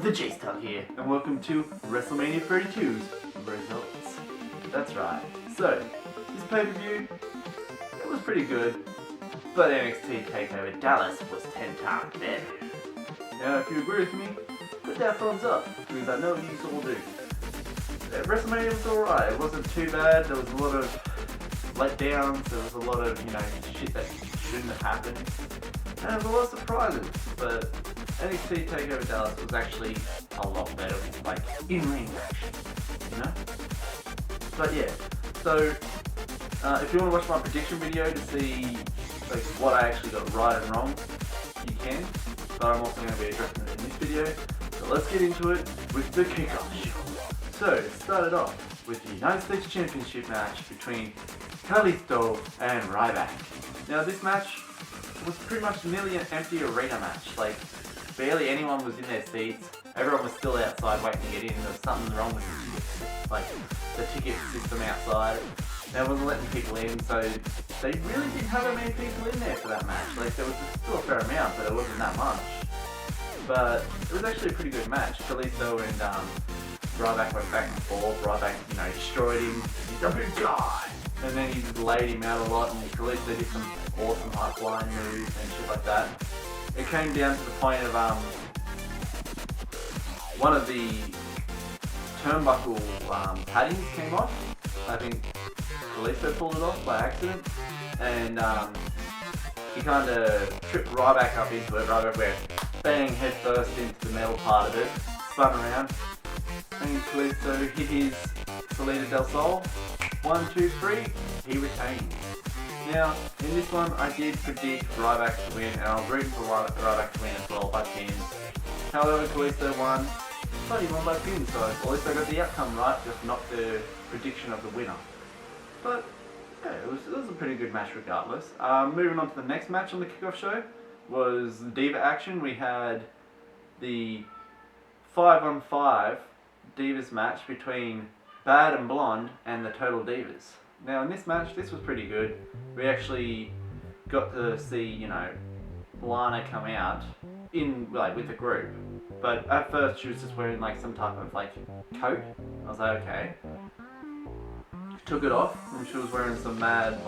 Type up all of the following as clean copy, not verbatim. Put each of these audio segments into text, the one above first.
TheJaseDawg here, and welcome to WrestleMania 32's results. That's right. So, this pay-per-view, it was pretty good, but NXT TakeOver Dallas was 10 times better. Now, if you agree with me, put that thumbs up, because I know you all do. WrestleMania was alright, it wasn't too bad, there was a lot of letdowns, there was a lot of, shit that shouldn't have happened, and there was a lot of surprises, but NXT TakeOver Dallas was actually a lot better, like, in-ring action, But yeah, so, if you want to watch my prediction video to see, like, what I actually got right and wrong, you can, but I'm also going to be addressing it in this video, so let's get into it with the kickoff show. So, it started off with the United States Championship match between Kalisto and Ryback. Now, this match was pretty much nearly an empty arena match, like, barely anyone was in their seats. Everyone was still outside waiting to get in. There was something wrong with the ticket system outside. They wasn't letting people in, so they really didn't have that many people in there for that match. Like, there was still a fair amount, but it wasn't that much. But it was actually a pretty good match. Kalisto and Ryback went back and forth. Ryback, destroyed him. He's a big guy. And then he just laid him out a lot, and Kalisto did some awesome high-flying moves and shit like that. It came down to the point of one of the turnbuckle paddings came off. I think Kalisto pulled it off by accident, and he kind of tripped Ryback up into it. Ryback went bang head first into the metal part of it, spun around, and Kalisto hit his Salida del Sol. 1, 2, 3, he retained. Now, in this one, I did predict Ryback to win, and I was rooting for Ryback to win as well by pins. However, Kalisto won, but he won by pins, so Kalisto got the outcome right, just not the prediction of the winner. But, yeah, it was a pretty good match regardless. Moving on to the next match on the kickoff show was Diva action. We had the 5-on-5 Divas match between B.A.D and Blonde and the Total Divas. Now in this match, this was pretty good. We actually got to see, Lana come out with the group. But at first she was just wearing some type of coat. I was like, okay. Took it off and she was wearing some mad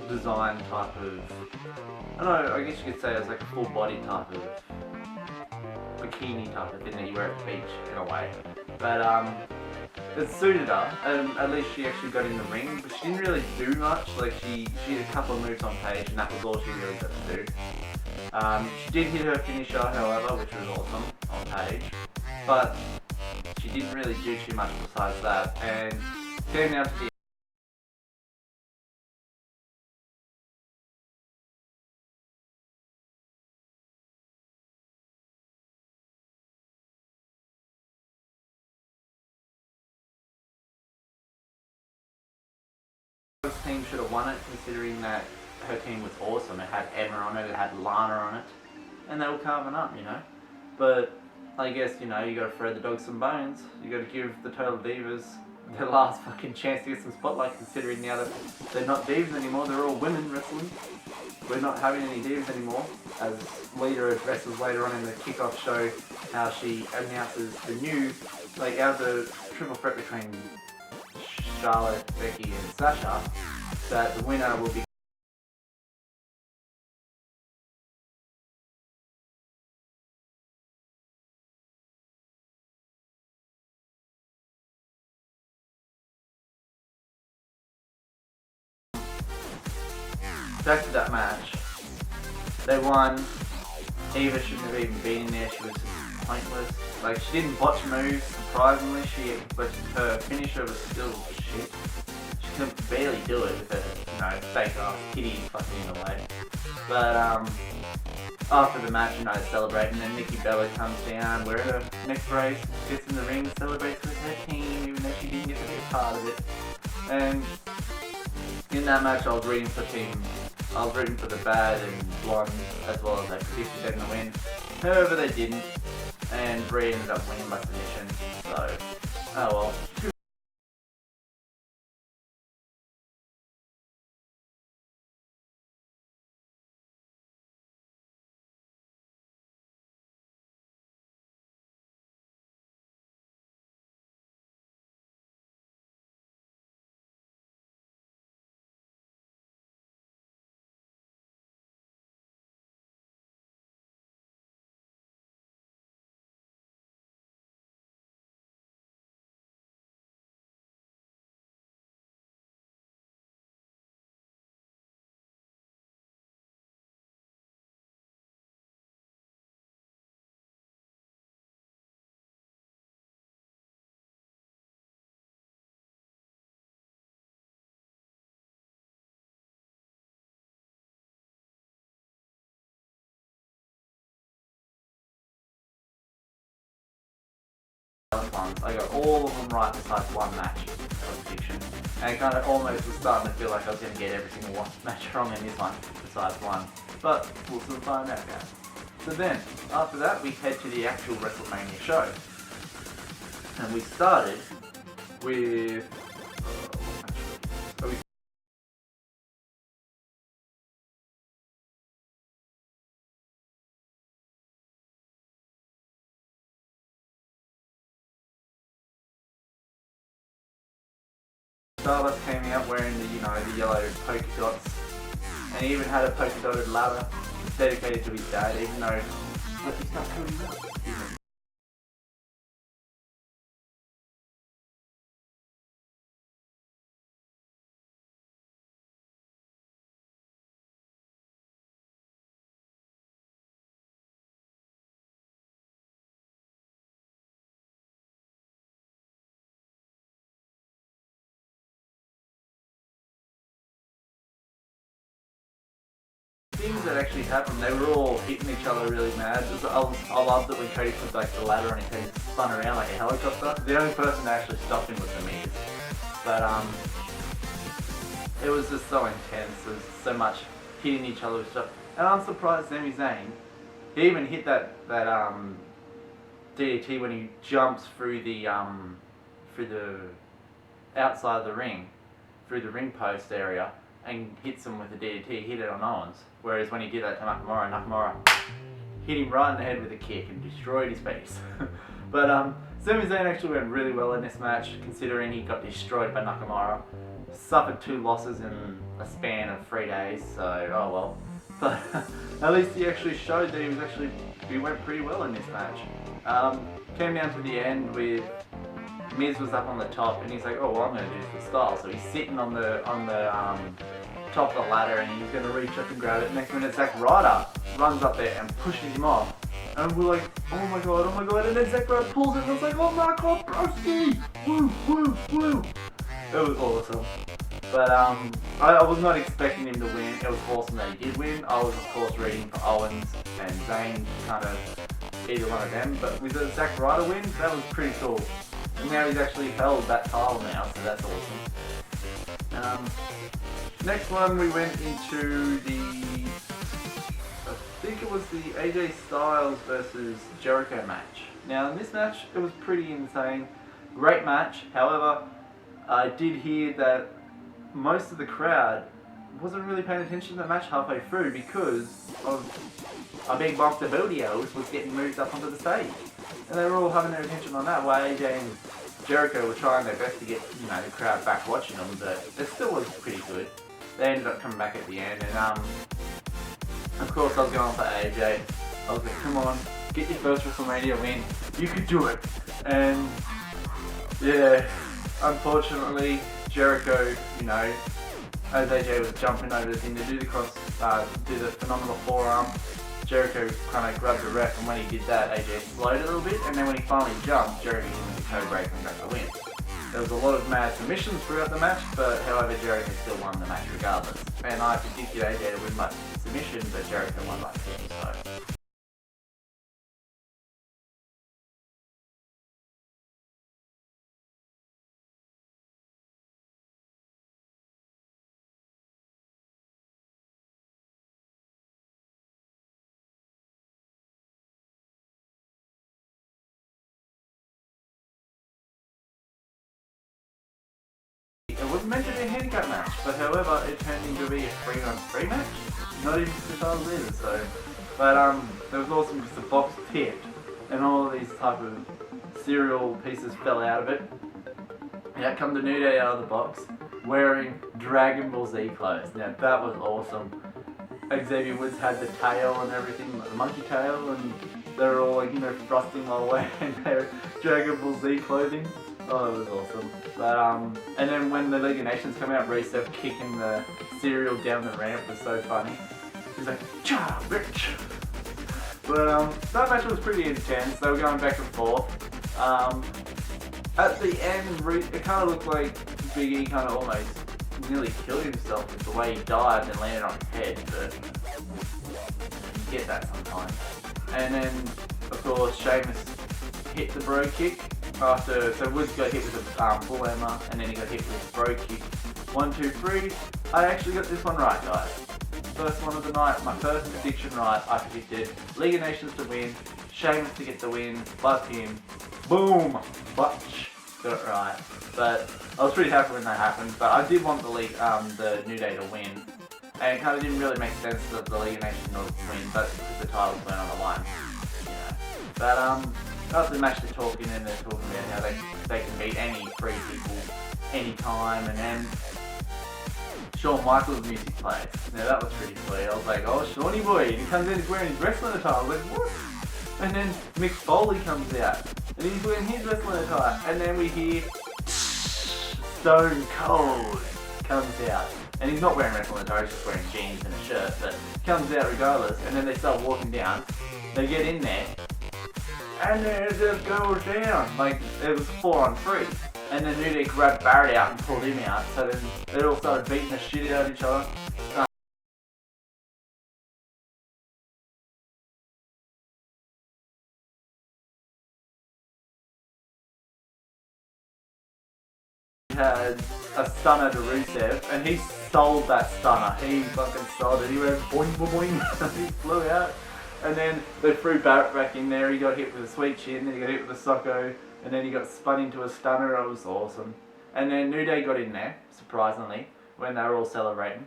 design type of, I don't know, I guess you could say it was a full body type of bikini type of thing that you wear at the beach in a way. But it suited her, and at least she actually got in the ring, but she didn't really do much. She did a couple of moves on Paige, and that was all she really got to do. She did hit her finisher, however, which was awesome on Paige, but she didn't really do too much besides that. And came down to the team should have won it, considering that her team was awesome. It had Emma on it, it had Lana on it, and they were carving up, But I guess, you gotta throw the dog some bones. You gotta give the Total Divas their last fucking chance to get some spotlight, considering now that they're not divas anymore, they're all women wrestling. We're not having any divas anymore, as Lita addresses later on in the kickoff show how she announces the new, out of the triple threat between Charlotte, Becky and Sasha, that the winner will be back to that match. They won. Eva shouldn't have even been in there, she was just pointless. She didn't botch moves, surprisingly, but her finisher was still shit. She could barely do it with her, fake ass kitty fucking in the way. But, after the match, celebrating, and Nikki Bella comes down, wearing her neck brace, gets in the ring, celebrates with her team, even though she didn't get to be a part of it. And in that match, I was rooting for the B.A.D and Blonde, as well as I predicted them to win. However, they didn't, and Brie ended up winning by submission, so, oh well. ones. I got all of them right besides one match of prediction. And it kind of almost was starting to feel like I was going to get every single match wrong in this one besides one. But we'll soon find out, guys. So then, after that, we head to the actual WrestleMania show. And we started with... Stardust came out wearing the, the yellow polka dots, and he even had a polka dotted ladder dedicated to his dad, even though he's not doing that. Things that actually happened, they were all hitting each other really mad. I loved it when Cody put like the ladder on his head and spun around like a helicopter. The only person that actually stopped him was the Miz. But it was just so intense. There was so much hitting each other with stuff. And I'm surprised Sami Zayn, he even hit that DDT when he jumps through the outside of the ring, through the ring post area, and hits him with the DDT. He hit it on Owens. Whereas when he did that to Nakamura hit him right in the head with a kick and destroyed his face. But Sami Zayn actually went really well in this match, considering he got destroyed by Nakamura. Suffered 2 losses in a span of 3 days, so oh well. But at least he actually showed that he went pretty well in this match. Came down to the end with Miz was up on the top, and he's like, oh well, I'm going to do this for style. So he's sitting on the top of the ladder, and he's going to reach up and grab it. Next minute, Ryder runs up there and pushes him off. And we're like, oh my god. And then Ryder pulls it, and it's like, oh my god, broski! Woo, woo, woo! It was awesome. But I was not expecting him to win. It was awesome that he did win. I was, of course, rooting for Owens and Zayn, kind of either one of them. But with the Ryder win, that was pretty cool. And now he's actually held that title now, so that's awesome. Next one, we went into I think it was the AJ Styles versus Jericho match. Now in this match, it was pretty insane. Great match. However, I did hear that most of the crowd wasn't really paying attention to the match halfway through because of a big box of audios was getting moved up onto the stage. And they were all having their attention on that, while AJ and Jericho were trying their best to get, the crowd back watching them, but it still was pretty good. They ended up coming back at the end, and of course I was going for AJ. I was like, come on, get your first WrestleMania win. You could do it. And yeah, unfortunately, Jericho, as AJ was jumping over the thing to do the phenomenal forearm, Jericho kind of grabbed the ref, and when he did that, AJ slowed a little bit, and then when he finally jumped, Jericho hit him with the code break and got the win. There was a lot of mad submissions throughout the match, but however, Jericho still won the match regardless. And I predicted AJ to win by submission, but Jericho won by pin, so. It was meant to be a handicap match, but however, it turned into be a 3-on-3 match. Not even 2 stars either, so. But there was also just a box tipped, and all of these type of cereal pieces fell out of it. And out come the New Day out of the box, wearing Dragon Ball Z clothes. Now that was awesome. Xavier Woods had the tail and everything, the monkey tail, and they were all like, thrusting while wearing their Dragon Ball Z clothing. Oh, it was awesome. But and then when the League of Nations come out, Rusev kicking the cereal down the ramp was so funny. He's like, "Cha, rich." But that match was pretty intense. They were going back and forth. At the end, it kind of looked like Big E kind of almost nearly killed himself with the way he dived and landed on his head. But you get that sometimes. And then, of course, Sheamus hit the bro kick. so Woods got hit with a bull hammer, and then he got hit with a bro kick. 1, 2, 3. I actually got this one right, guys. First one of the night, my first prediction right. I predicted League of Nations to win, Sheamus to get the win, but him. Boom! Butch. Got it right. But I was pretty happy when that happened. But I did want the New Day to win. And it kind of didn't really make sense that the League of Nations not win, but because the titles weren't on the line. Yeah. But after the match they're talking and they're talking about how they can beat any 3 people anytime, and then Shawn Michaels' music plays. Now that was pretty sweet. I was like, oh, Shawny boy, and he comes in, he's wearing his wrestling attire. I was like, what? And then Mick Foley comes out, and he's wearing his wrestling attire, and then we hear Stone Cold comes out. And he's not wearing wrestling attire, he's just wearing jeans and a shirt, but he comes out regardless, and then they start walking down, they get in there, and then it just goes down. Like, it was 4 on 3. And then New Day grabbed Barrett out and pulled him out, so then they all started beating the shit out of each other. Had a stunner to Rusev, and he sold that stunner. He fucking sold it. He went boing boing boing. He flew out, and then they threw Barrett back in there. He got hit with a sweet chin, then he got hit with a socko, and then he got spun into a stunner. It was awesome. And then New Day got in there, surprisingly, when they were all celebrating,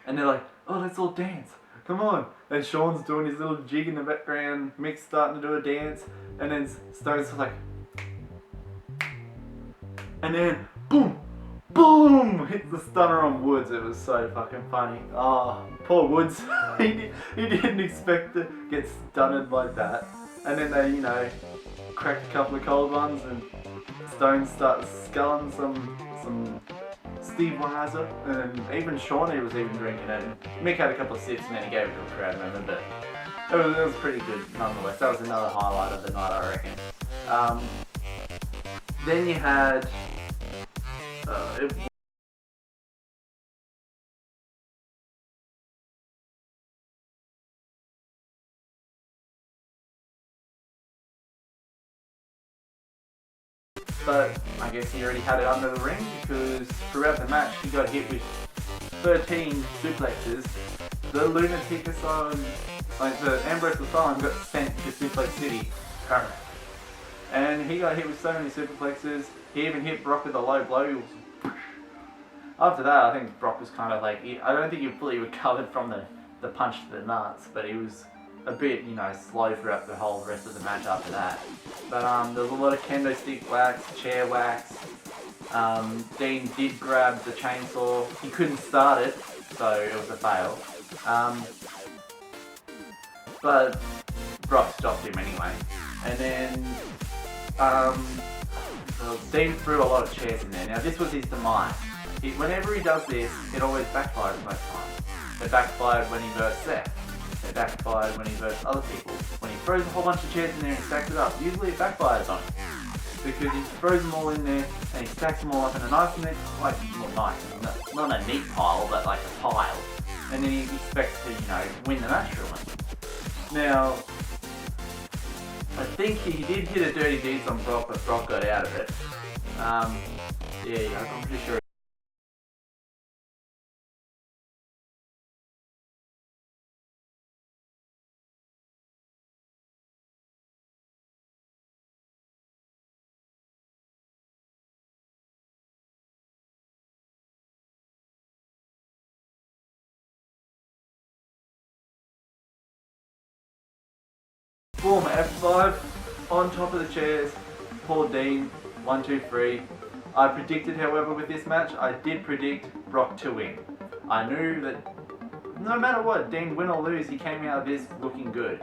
and they're like, "Oh, let's all dance. Come on!" And Shawn's doing his little jig in the background. Mick's starting to do a dance, and then Stone's like. And then, boom, boom, hit the stunner on Woods. It was so fucking funny. Oh, poor Woods. he didn't expect to get stunned like that. And then they, cracked a couple of cold ones, and Stone started sculling some Steve Weiser, and even Shawnee was even drinking it. And Mick had a couple of sips, and then he gave it to a crowd member, but it was pretty good nonetheless. That was another highlight of the night, I reckon. Then you had but I guess he already had it under the ring, because throughout the match he got hit with 13 suplexes. The lunatic asylum, like the Ambrose asylum, got sent to Suplex City currently. And he got hit with so many superplexes. He even hit Brock with a low blow. After that, I think Brock was kind of like, I don't think he fully recovered from the punch to the nuts, but he was a bit, slow throughout the whole rest of the match after that. But there was a lot of kendo stick wax, chair wax. Dean did grab the chainsaw. He couldn't start it, so it was a fail. But Brock stopped him anyway. And then Dean threw a lot of chairs in there. Now this was his demise. Whenever he does this, it always backfires most times. It backfired when he versed Seth. It backfired when he versed other people. When he throws a whole bunch of chairs in there and stacks it up, usually it backfires on him. Because he throws them all in there and he stacks them all up in a nice neat, not a neat pile, but like a pile. And then he expects to, win the match from it. Now, I think he did hit a dirty deeds on Brock, but Brock got out of it. I'm pretty sure. Boom, F5 on top of the chairs. Poor Dean. 1, 2, 3. I predicted, however, with this match, I did predict Brock to win. I knew that no matter what, Dean win or lose, he came out of this looking good.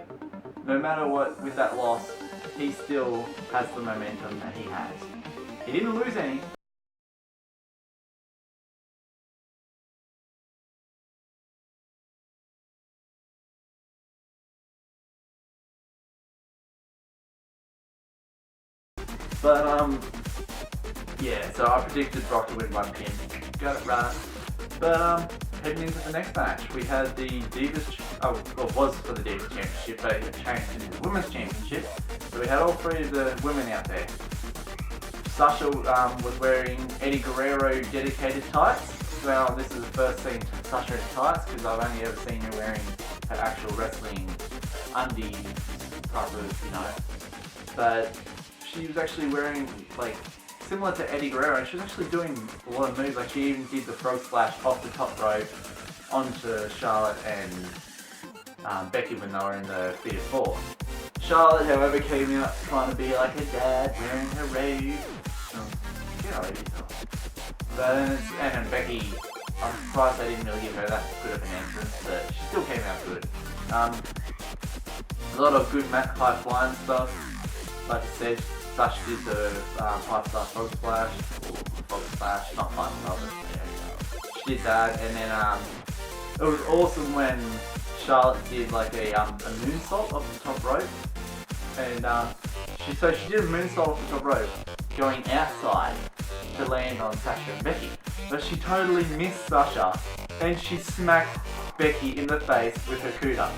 No matter what, with that loss, he still has the momentum that he has. He didn't lose any. But, yeah, so I predicted Brock to win by pin. Got it right. But, heading into the next match, we had the Divas, well, it was for the Divas Championship, but it changed into the Women's Championship. So we had all three of the women out there. Sasha was wearing Eddie Guerrero dedicated tights. Well, this is the first scene Sasha in tights because I've only ever seen her wearing her actual wrestling undies type of, But she was actually wearing, like, similar to Eddie Guerrero, and she was actually doing a lot of moves. Like, she even did the frog splash off the top rope onto Charlotte and Becky when they were in the Theatre 4. Charlotte, however, came out trying to be like her dad, wearing her robe. Get over yourself. And then Becky, I'm surprised they didn't really give her that good of an entrance, but she still came out good. A lot of good high flying stuff. Like I said, Sasha did the 5-star frog splash, or frog splash, not 5-star, but yeah, she did that. And then it was awesome when Charlotte did like a moonsault off the top rope, and she did a moonsault off the top rope, going outside to land on Sasha and Becky, but she totally missed Sasha, and she smacked Becky in the face with her cooter.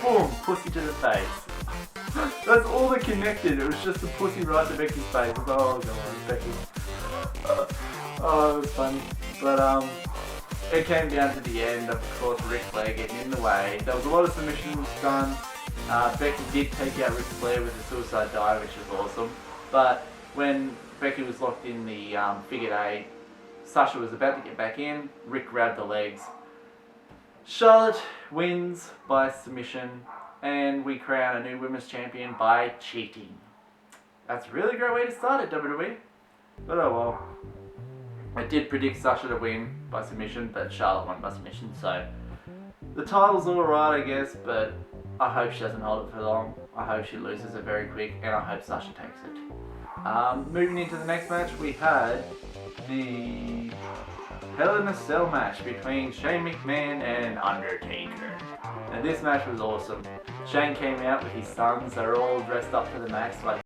Boom, pussy to the face. That's all that connected. It was just a pussy right to Becky's face. Oh god, Becky. Oh, it was funny, but it came down to the end. Of course, Ric Flair getting in the way. There was a lot of submissions done. Becky did take out Ric Flair with the suicide dive, which was awesome. But when Becky was locked in the figure eight, Sasha was about to get back in. Ric grabbed the legs. Charlotte wins by submission, and we crown a new women's champion by cheating. That's a really great way to start it, WWE. But oh well. I did predict Sasha to win by submission, but Charlotte won by submission, so the title's alright, I guess, but I hope she doesn't hold it for long. I hope she loses it very quick, and I hope Sasha takes it. Moving into the next match, we had the Hell in a Cell match between Shane McMahon and Undertaker. And this match was awesome. Shane came out with his sons, they were all dressed up to the max, like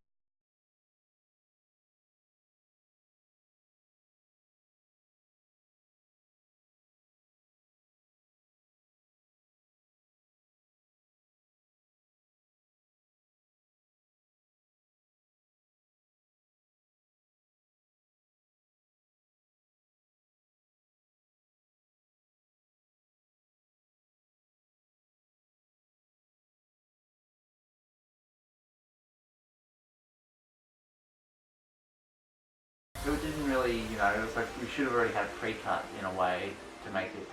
it didn't really, it was like we should have already had pre-cut in a way to make it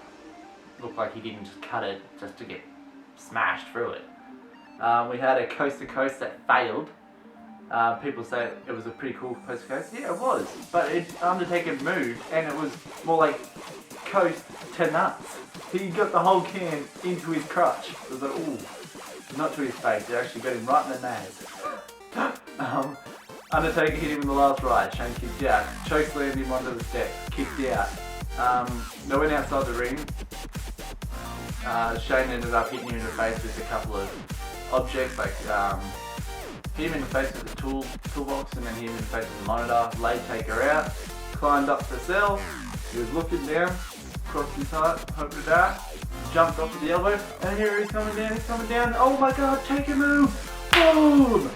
look like he didn't just cut it just to get smashed through it. We had a coast to coast that failed. People say it was a pretty cool coast to coast. Yeah, it was, but Undertaker moved and it was more like coast to nuts. He got the whole can into his crotch. It was like, ooh, not to his face. It actually got him right in the nads. Undertaker hit him in the last ride. Shane kicked out. Chokeslammed him onto the steps. Kicked out. They went outside the ring. Shane ended up hitting him in the face with a couple of objects, like hit him in the face with the toolbox, and then hit him in the face with the monitor. Laid Taker out. Climbed up the cell. He was looking down. Crossed his heart. Hoped to die. Jumped off with the elbow. And here he's coming down. He's coming down. Oh my god! Take a move! Boom!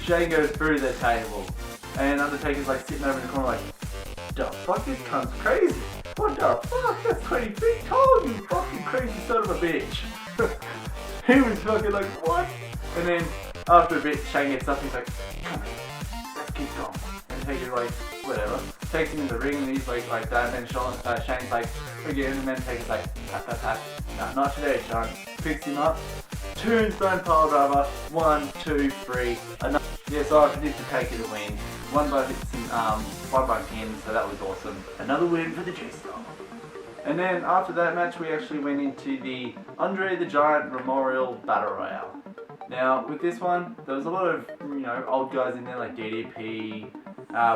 Shane goes through the table, and Undertaker's like sitting over in the corner like, the fuck, this cunt's crazy. What the fuck, that's 20 feet tall, you fucking crazy son of a bitch. He was fucking like, what? And then after a bit, Shane gets up and he's like, come here, let's keep going. And Taker's like, whatever. Takes him in the ring and he's like that, and then Shane's like, again, and then Taker's like, pat, pat, pat. No, not today, Sean. Picks him up. Tombstone pile driver, 1, 2, 3. Yeah, so I predicted Taker to win. One by pin, so that was awesome. Another win for the TheJaseDawg. And then after that match, we actually went into the Andre the Giant Memorial Battle Royale. Now, with this one, there was a lot of, old guys in there like DDP.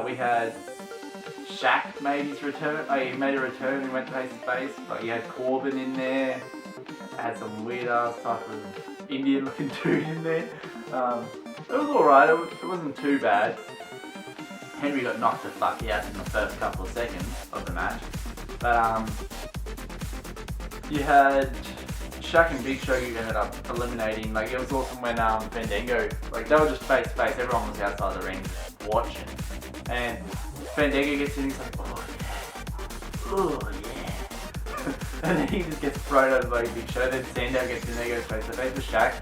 We had Shaq made his return. He made a return and went face to face. But you had Corbin in there. Had some weird ass type of Indian looking dude in there. It was alright, it wasn't too bad. Henry got knocked the fuck out in the first couple of seconds of the match. But you had Shaq and Big Show ended up eliminating. Like, it was awesome when Fandango, like, they were just face to face. Everyone was outside the ring watching, and Fandango gets in. He's like, oh yeah, and then he just gets thrown over by Big Show. Then Sandow gets in there, goes face to face with Shaq.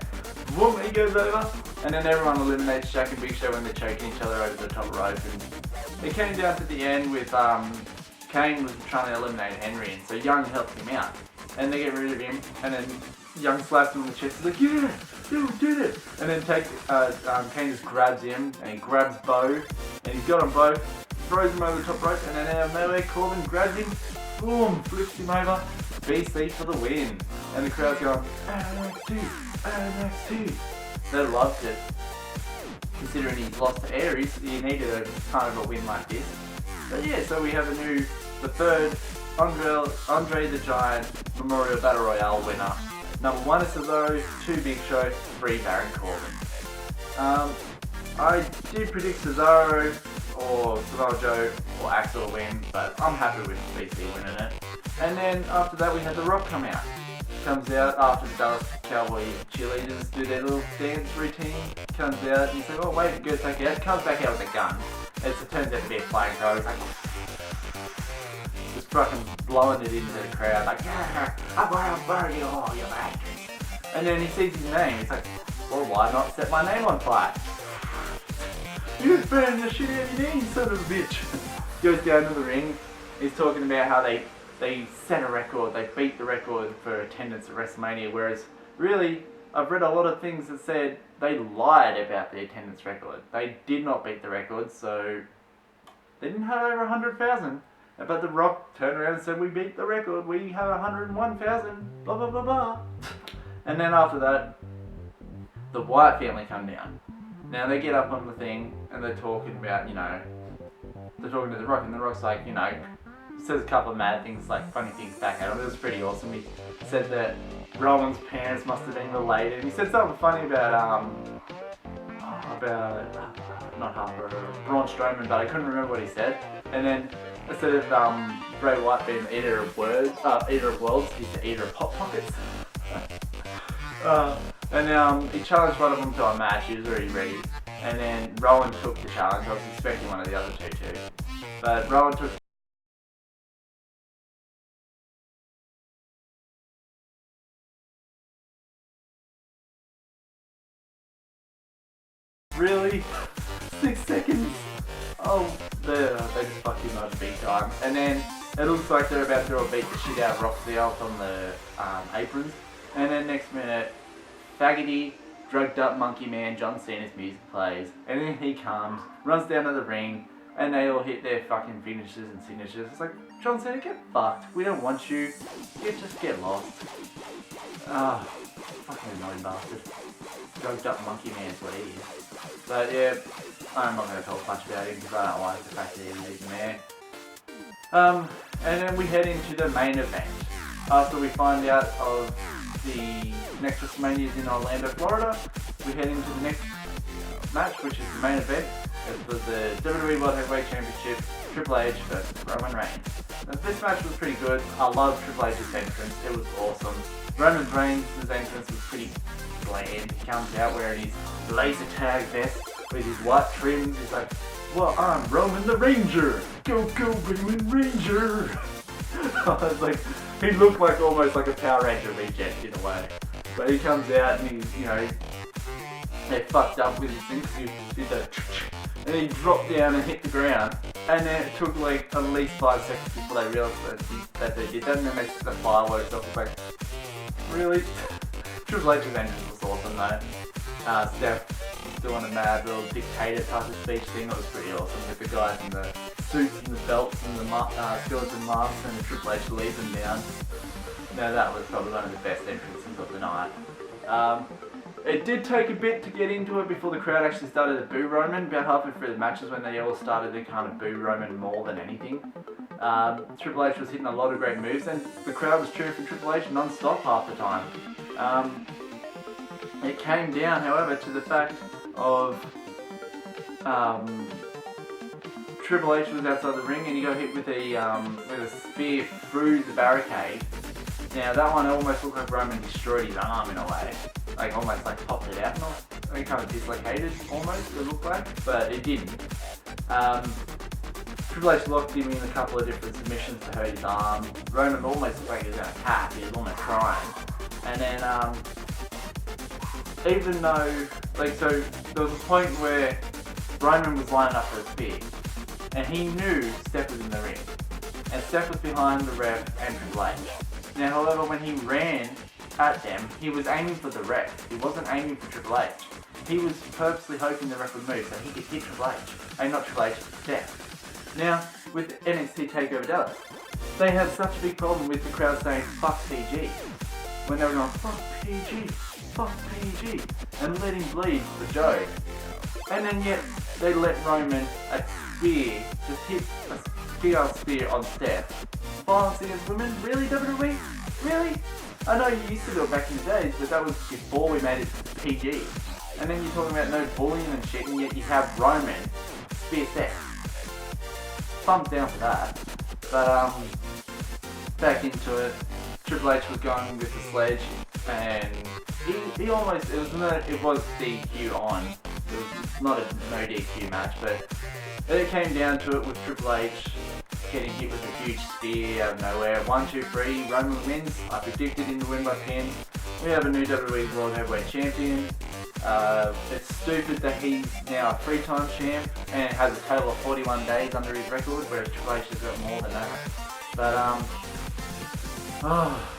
Boom, he goes over, and then everyone eliminates Shaq and Big Show when they're choking each other over the top rope. And it came down to the end with Kane was trying to eliminate Henry, and so Young helped him out. And they get rid of him, and then Young slaps him on the chest. He's like, yeah, we did it. And then Kane just grabs him, and he grabs Bo, and he's got him both, throws him over the top rope, and then out of nowhere, Corbin grabs him, boom, flips him over, BC for the win. And the crowd's going, NXT, NXT. They loved it. Considering he lost to Aries, he needed a kind of a win like this. But yeah, so we have the third Andre the Giant Memorial Battle Royale winner. Number 1 is Cesaro, 2 Big Show, 3 Baron Corbin. I did predict Cesaro or Samoa Joe or Axel to win, but I'm happy with BC winning it. And then after that we had The Rock come out. Comes out after the Dallas Cowboy cheerleaders do their little dance routine. Comes out and he's like, oh wait, goes back out. Comes back out with a gun. It turns out to be a flying car. He's like, just fucking blowing it into the crowd, like, yeah, I'm gonna burn you all, you bastards. And then he sees his name. He's like, well, why not set my name on fire? You're burning the shit out of your name, son of a bitch. Goes down to the ring. He's talking about how they set a record, they beat the record for attendance at WrestleMania, whereas really, I've read a lot of things that said they lied about the attendance record. They did not beat the record, so they didn't have over 100,000. But The Rock turned around and said, we beat the record, we have 101,000, blah blah blah blah. And then after that, the Wyatt family come down. Now they get up on the thing and they're talking about, they're talking to The Rock, and The Rock's like, says a couple of mad things, like funny things back at him. It was pretty awesome. He said that Rowan's parents must have been related. And he said something funny about not Harper, Braun Strowman, but I couldn't remember what he said. And then instead of Bray Wyatt being the eater of worlds, he's the eater of hot pockets. And he challenged one of them to a match. He was already ready. And then Rowan took the challenge. I was expecting one of the other two too, but Rowan took. Really? 6 seconds? Oh, they just fucking not big time. And then it looks like they're about to beat the shit out of Roxy Elf on the aprons. And then next minute, faggoty, drugged up monkey man John Cena's music plays. And then he comes, runs down to the ring, and they all hit their fucking finishes and signatures. It's like, John Cena, get fucked. We don't want you. Just get lost. Fucking annoying bastard. Drugged up monkey man's what he is. But yeah, I'm not going to talk much about him because I don't like the fact that he's a man. And then we head into the main event. After we find out of the next WrestleMania is in Orlando, Florida, we head into the next match, which is the main event. It was the WWE World Heavyweight Championship, Triple H versus Roman Reigns. Now, this match was pretty good. I loved Triple H's entrance. It was awesome. Roman Reigns' entrance was pretty bland. He comes out wearing his laser tag vest with his white trims. He's like, well, I'm Roman the Ranger. Go, go, Roman Ranger. I was like, he looked like almost like a Power Ranger reject in a way. But he comes out and he's, they fucked up with his thing because he did that, and he dropped down and hit the ground. And then it took like at least 5 seconds before they realised that they did that, and then they set the fireworks off. It's like, really? Triple H's entrance was awesome though. Steph doing a mad little dictator type of speech thing. It was pretty awesome with the guys in the suits and the belts and the skeleton masks, and the Triple H leads them down. Now that was probably one of the best entrances of the night. It did take a bit to get into it before the crowd actually started to boo Roman. About halfway through the matches when they all started to kind of boo Roman more than anything. Triple H was hitting a lot of great moves, and the crowd was cheering for Triple H non-stop half the time. It came down, however, to the fact of Triple H was outside the ring and he got hit with a spear through the barricade, Now that one almost looked like Roman destroyed his arm in a way. Like almost like popped it out, not like kind of dislocated almost, it looked like, but it didn't. Triple H locked him in a couple of different submissions to hurt his arm. Roman almost looked like he was going to tap, he was almost crying. And then, even though, like, so there was a point where Roman was lining up for a spear, and he knew Steph was in the ring, and Steph was behind the ref and Triple H. Now, however, when he ran at them, he was aiming for the ref. He wasn't aiming for Triple H. He was purposely hoping the ref would move so he could hit Triple H. Not Triple H, Steph. Now, with NXT TakeOver Dallas, they had such a big problem with the crowd saying, fuck PG. When they were going, fuck PG, and let him bleed for Joe. And then yet, they let Roman a spear, just hit a spear on Steph. Violence against women? Really, WWE? Really? I know you used to do it back in the days, but that was before we made it PG. And then you're talking about no bullying and shit, and yet you have Roman spear Steph. Thumbs down for that. But, back into it, Triple H was going with the sledge, and he almost, it was DQ on. It was not a no DQ match, but it came down to it with Triple H getting hit with a huge spear out of nowhere. 1, 2, 3, Roman wins. I predicted him to win by pin. We have a new WWE World Heavyweight Champion. It's stupid that he's now a 3-time champ and has a total of 41 days under his record, whereas Triple H has got more than that. But,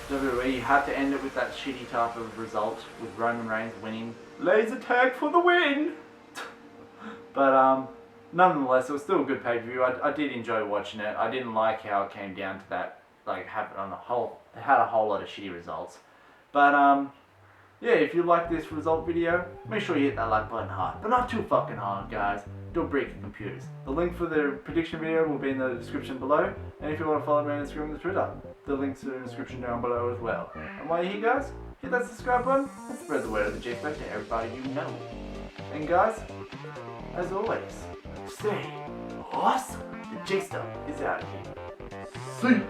WWE, you had to end it with that shitty type of result with Roman Reigns winning. Laser tag for the win! But, nonetheless, it was still a good pay-per-view. I did enjoy watching it. I didn't like how it came down to that, like, had a whole lot of shitty results. But, yeah, if you like this result video, make sure you hit that like button hard. But not too fucking hard, guys. Don't break your computers. The link for the prediction video will be in the description below. And if you want to follow me on Instagram and Twitter, the links are in the description down below as well. And while you're here, guys, hit that subscribe button and spread the word of the TheJaseDawg to everybody you know. And guys, as always, stay awesome. The TheJaseDawg is out of here. See ya.